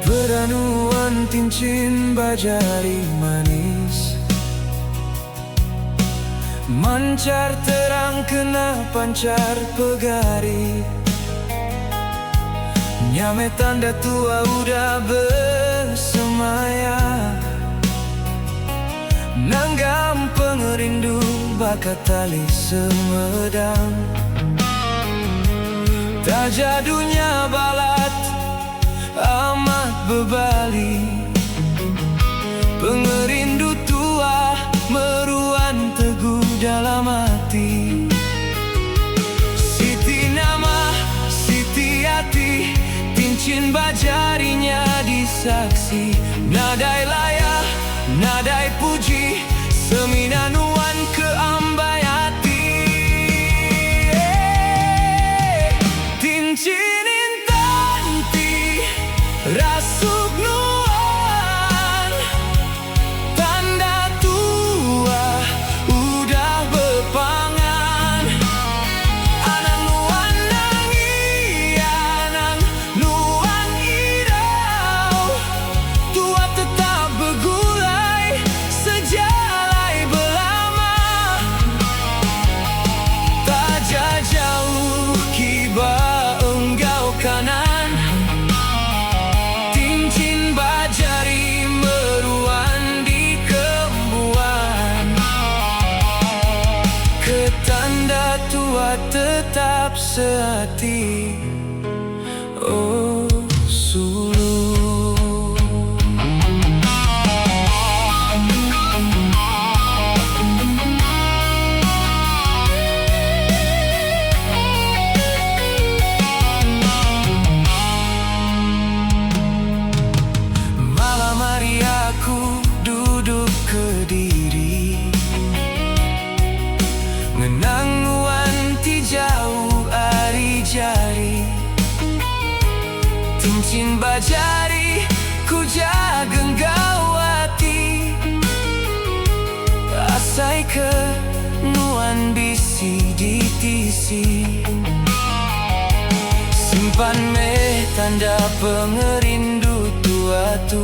Peranuan cincin bajari manis, mancar terang kena pancar pegari. Nyame tanda tua udah bersemaya, nanggam pengerindu bakat tali semedang. Tak jadunya balat amat bebali, pengerindu tua meruan teguh dalam hati. Siti nama, Siti hati, cincin bajarinya disaksi. Nadai layah, nadai puji, seminanuan ke ambai hati. Cincin intanti, rasuk nuan, tanda tua udah berpangan. Anang nuan nangi, anang nuan idau, tua tetap bergulai sejalai belama. Tak jauh kiba enggau kanan, cincin bajari meruan di kembuan. Ketanda tua tetap sehati, oh Sulu. Malam hari aku duduk kediri, ngenang nuan ti jauh ari jari. Cincin bajari ku jageng gawati, asai ke nuan bisi ditisi. Simpan me tanda pengerindu tua tu,